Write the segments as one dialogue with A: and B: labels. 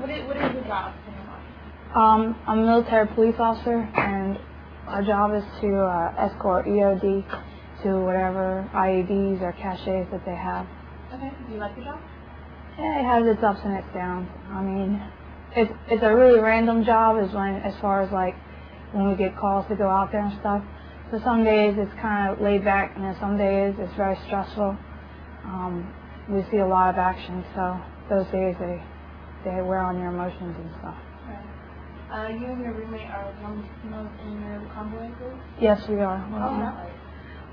A: What is your job?
B: I'm a military police officer, and our job is to escort EOD to whatever IEDs or caches that they have.
A: Okay. Do you like your job?
B: Yeah, it has its ups and its downs. I mean, it's a really random job as far as like when we get calls to go out there and stuff. So some days it's kind of laid back, and then some days it's very stressful. We see a lot of action, so those days they wear on your emotions and stuff.
A: Right. You and your roommate are one in your convoy group?
B: Yes, we are.
A: How's that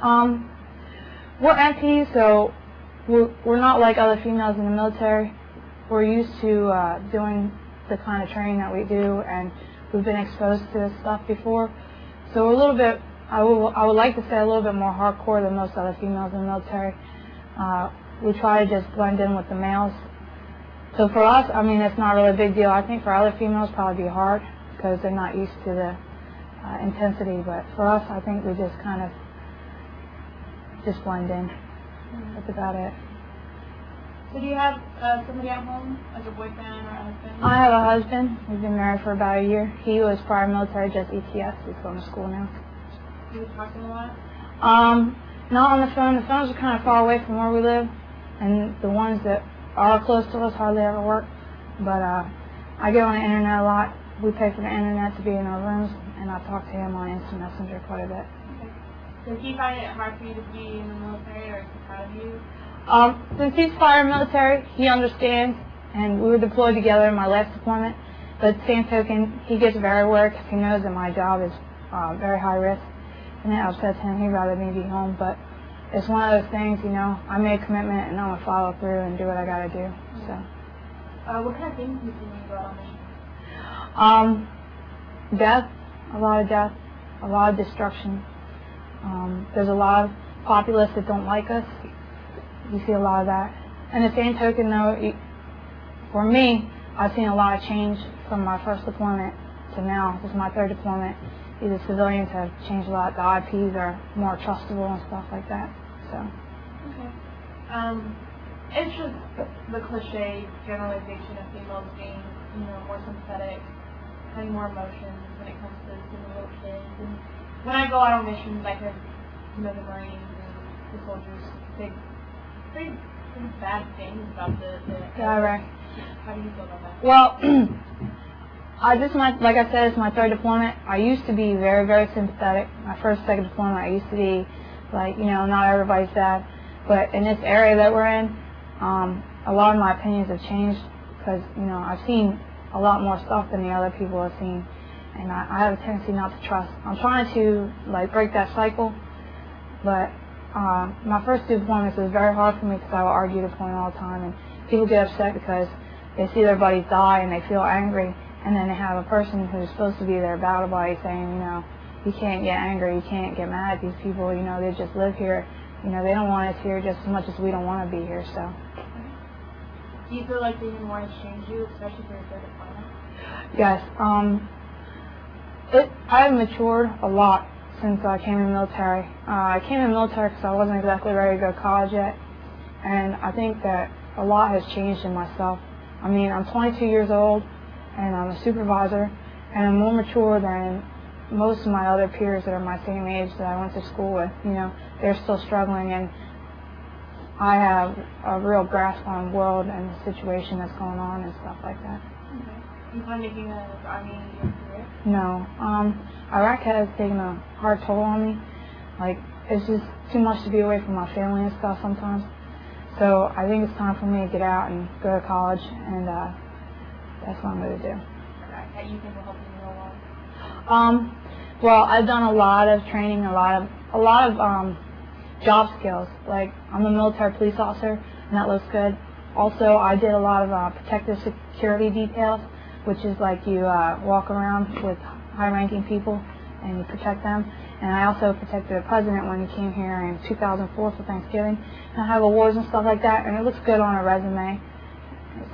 A: like?
B: We're MPs, so we're not like other females in the military. We're used to doing the kind of training that we do, and we've been exposed to this stuff before. So we're a little bit, I would like to say a little bit more hardcore than most other females in the military. We try to just blend in with the males. So for us, I mean, it's not really a big deal. I think for other females, probably be hard because they're not used to the intensity. But for us, I think we just kind of just blend in. That's about it.
A: So do you have somebody at home, like a boyfriend or a husband?
B: I have a husband. We've been married for about a year. He was prior military, just ETS. He's going to school now.
A: Do you talk to him a lot?
B: Not on the phone. The phones are kind of far away from where we live, and the ones that are close to us hardly ever work. But I get on the internet a lot. We pay for the internet to be in our rooms, and I talk to him on Instant Messenger quite a bit.
A: Okay. Does he find it hard for you to be in the military, or is he proud of you?
B: Since he's prior military, he understands, and we were deployed together in my last deployment. But at the same token, he gets very worried because he knows that my job is very high risk, and it upsets him. He'd rather me be home, but it's one of those things, you know, I made a commitment, and I'm going to follow through and do what I got to do. So.
A: What kind of things do you see when you go out on mission?
B: Death, a lot of death, a lot of destruction. There's a lot of populace that don't like us. You see a lot of that. And the same token, though, for me, I've seen a lot of change from my first deployment to now. This is my third deployment. The civilians have changed a lot. The IPs are more trustable and stuff like that. So.
A: Okay. It's just the cliche generalization of females being, you know, more sympathetic, having more emotions when it comes to little kids. And when I go out on missions, I hear, you know, the Marines and the soldiers say pretty bad things about the
B: Iraq.
A: How do you feel about that?
B: Well, like I said, it's my third deployment. I used to be very, very sympathetic. My first, second deployment, I used to be like, you know, not everybody's dad. But in this area that we're in, a lot of my opinions have changed because, you know, I've seen a lot more stuff than the other people have seen, and I have a tendency not to trust. I'm trying to like break that cycle, but my first two deployments was very hard for me because I would argue the point all the time, and people get upset because they see their buddies die and they feel angry, and then they have a person who's supposed to be their battle buddy saying, you know, you can't get angry, you can't get mad at these people, you know, they just live here, you know, they don't want us here just as much as we don't want to be here, so.
A: Do you feel like they even want to change you, especially for your third deployment?
B: Yes. I've matured a lot since I came in the military. I came in the military because I wasn't exactly ready to go to college yet, and I think that a lot has changed in myself. I mean, I'm 22 years old, and I'm a supervisor, and I'm more mature than most of my other peers that are my same age that I went to school with. You know, they're still struggling, and I have a real grasp on the world and the situation that's going on and stuff like that.
A: Okay. You plan to be in the Army in your career?
B: No. Iraq has taken a hard toll on me. Like, it's just too much to be away from my family and stuff sometimes. So I think it's time for me to get out and go to college, and that's what I'm going to do.
A: That you think will help you in the long?
B: Well, I've done a lot of training, a lot of job skills. Like, I'm a military police officer, and that looks good. Also, I did a lot of protective security details, which is like you walk around with high-ranking people and you protect them. And I also protected the president when he came here in 2004 for Thanksgiving. And I have awards and stuff like that, and it looks good on a resume.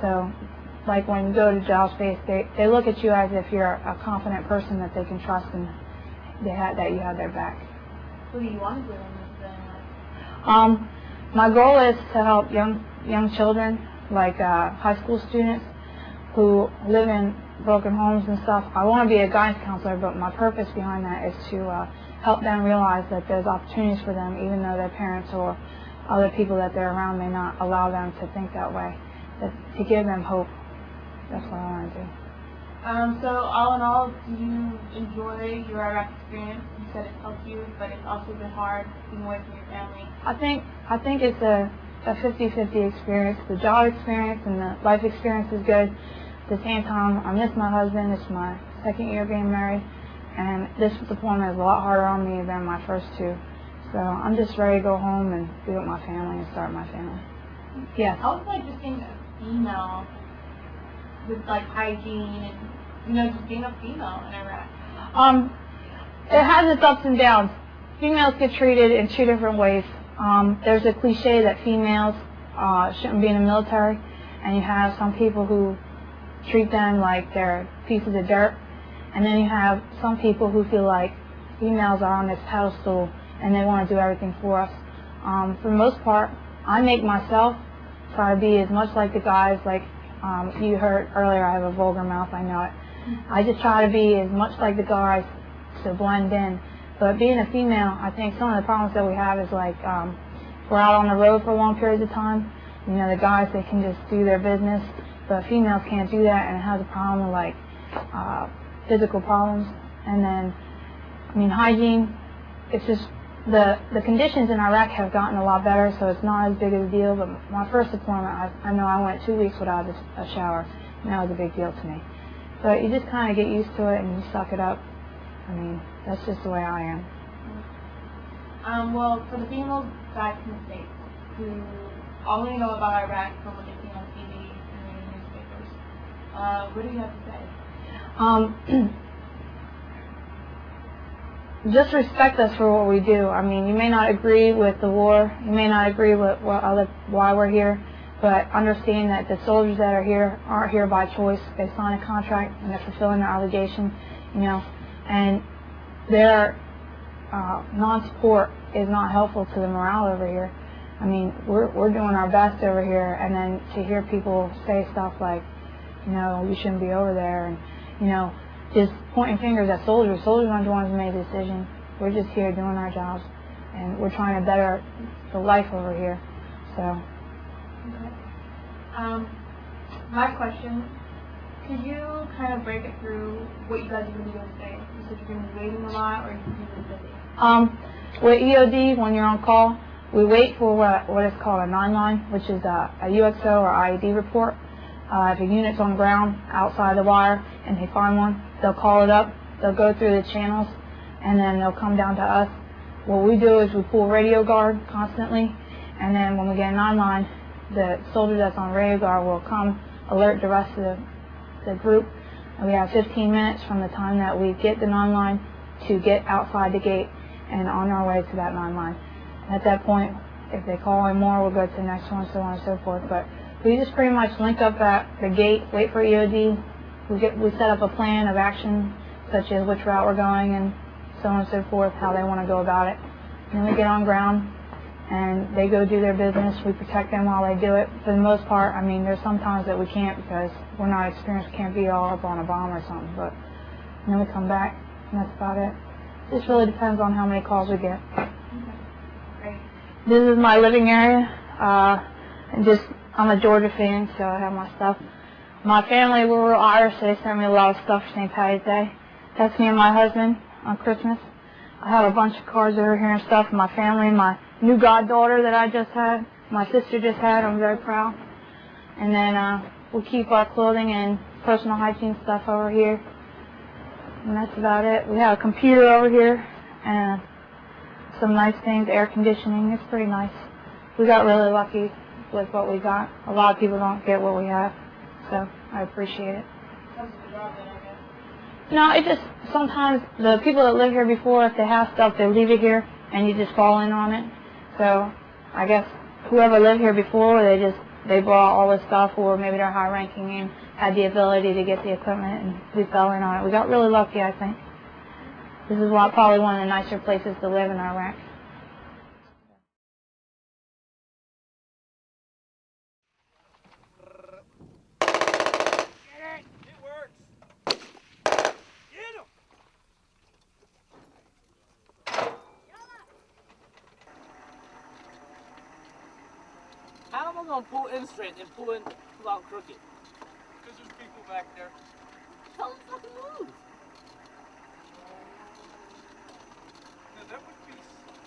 B: So, like when you go to job space, they look at you as if you're a confident person that they can trust and that you have their back.
A: What do you want to do in this?
B: My goal is to help young children, like high school students, who live in broken homes and stuff. I want to be a guidance counselor, but my purpose behind that is to help them realize that there's opportunities for them, even though their parents or other people that they're around may not allow them to think that way, to give them hope. That's what I want to do.
A: So all in all, do you enjoy your Iraq experience? You said it's helped you, but it's also been hard being away from your family.
B: I think it's a 50-50 experience. The job experience and the life experience is good. At the same time, I miss my husband. It's my second year being married, and this deployment is a lot harder on me than my first two. So I'm just ready to go home and be with my family and start my family. Yes.
A: I was like just being a female with like hygiene and just being a female in Iraq.
B: It has its ups and downs. Females get treated in two different ways. There's a cliche that females shouldn't be in the military, and you have some people who treat them like they're pieces of dirt, and then you have some people who feel like females are on this pedestal and they want to do everything for us. For the most part, I make myself try to be as much like the guys. Like you heard earlier, I have a vulgar mouth, I know it. I just try to be as much like the guys to blend in. But being a female, I think some of the problems that we have is like we're out on the road for long periods of time. The guys, they can just do their business, but females can't do that, and it has a problem with like physical problems. And then, hygiene, it's just the conditions in Iraq have gotten a lot better, so it's not as big of a deal. But my first deployment, I know I went 2 weeks without a shower, and that was a big deal to me. But you just kind of get used to it and you suck it up. That's just the way I am.
A: Well, for the female guys in the States who only know about Iraq from what they see on TV and reading newspapers, what do you have to say?
B: Just respect us for what we do. You may not agree with the war, you may not agree with why we're here, but understand that the soldiers that are here aren't here by choice. They sign a contract and they're fulfilling their obligation, and their non-support is not helpful to the morale over here. We're doing our best over here, and then to hear people say stuff like, you shouldn't be over there, and just pointing fingers at soldiers. Soldiers aren't the ones who made the decision. We're just here doing our jobs, and we're trying to better the life over here. So.
A: Okay. My question, could you kind of break it through what you guys are going to do today? You said you're going to be waiting a lot, or you're going to be busy?
B: With EOD, when you're on call, we wait for what is called a 9-line, which is a UXO or IED report. If a unit's on the ground outside the wire and they find one, they'll call it up, they'll go through the channels, and then they'll come down to us. What we do is we pull radio guard constantly, and then when we get a 9-line, the soldier that's on radio guard will come alert the rest of the group. And we have 15 minutes from the time that we get the 9-line to get outside the gate and on our way to that 9-line. At that point, if they call in more, we'll go to the next one, so on and so forth. But we just pretty much link up at the gate, wait for EOD. We set up a plan of action, such as which route we're going and so on and so forth, how they want to go about it. And then we get on ground and they go do their business. We protect them while they do it. For the most part, there's some times that we can't because we're not experienced, can't be all up on a bomb or something. But then we come back, and that's about it. It just really depends on how many calls we get.
A: Okay. Great.
B: This is my living area. I'm a Georgia fan, so I have my stuff. My family, we're real Irish, so they sent me a lot of stuff for St. Patty's Day. That's me and my husband on Christmas. I have a bunch of cards over here and stuff for my family, my new goddaughter that I just had, my sister just had. I'm very proud. And then we'll keep our clothing and personal hygiene stuff over here. And that's about it. We have a computer over here and some nice things, air conditioning. It's pretty nice. We got really lucky with what we got. A lot of people don't get what we have, so I appreciate it.
A: That's the job then, I guess.
B: No, it just, sometimes the people that live here before, if they have stuff, they leave it here, and you just fall in on it. So I guess whoever lived here before, they brought all this stuff, or maybe they're high ranking and had the ability to get the equipment, and we fell in on it. We got really lucky, I think. This is probably one of the nicer places to live in Iraq.
C: I'm gonna pull in straight and pull out crooked?
D: Because there's people back there.
C: Tell them fucking move.
D: No, that would be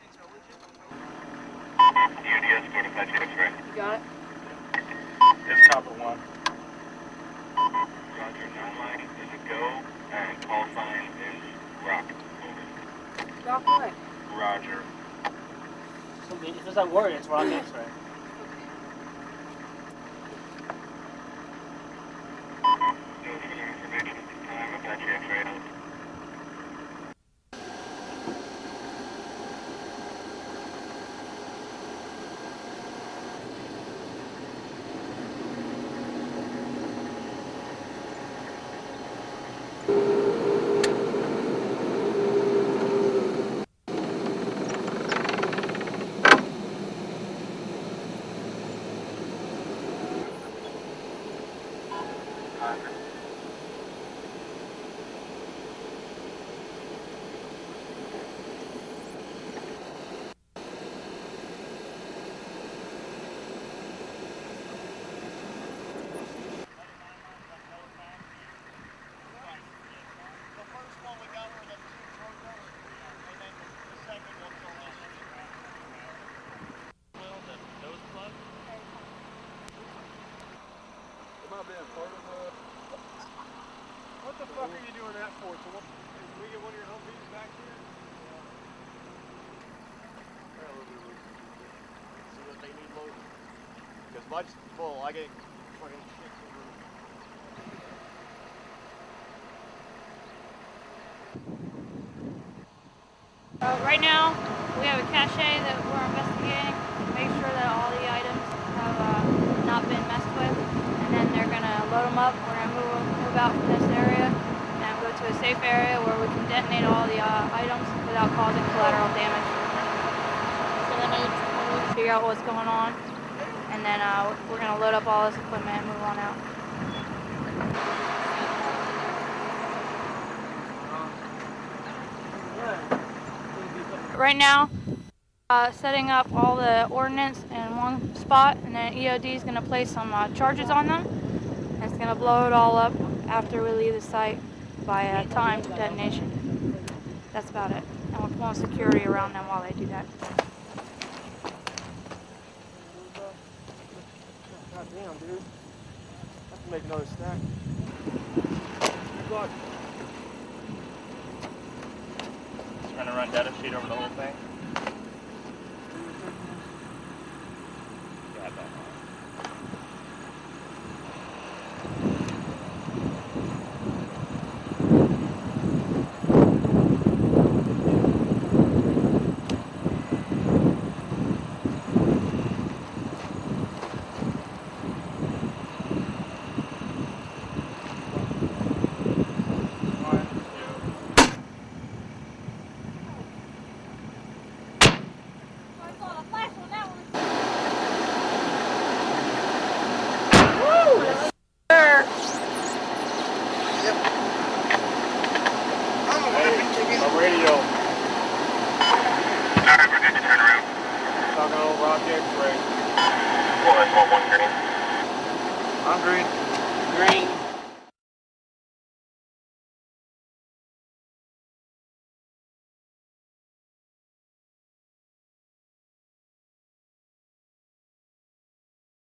D: intelligent.
E: UDS 45 X-ray.
C: You got it?
E: This copper 1. Roger, 9 line is a go, and call sign is rock. Over.
C: Rock what?
E: Roger.
C: If there's that word, it's rock X-ray.
E: No further information at this time. Apache X-ray out.
D: What the fuck are you doing that for? So what, can we get one of your Humvees back here?
F: See what they need loaded. Because mine's full, I get fucking shit over.
B: Right now, we have a cache that we're investigating to make sure that all the items have not been messed with, and then they're going to load them up. We're going to move out from this area and go to a safe area where we can detonate all the items without causing collateral damage. So then we'll figure out what's going on, and then we're going to load up all this equipment and move on out. Right now, setting up all the ordnance in one spot, and then EOD is going to place some charges on them, and it's going to blow it all up after we leave the site by timed detonation. That's about it. And we're pulling security around them while they do that.
F: God damn, dude. I have to make another stack. Good luck.
E: Trying to run data sheet over the whole thing. Got that. Radio. Alright, we're good to turn around.
F: Talking old rock X-ray.
E: Well, that's 1 green.
F: I'm green.
C: Green.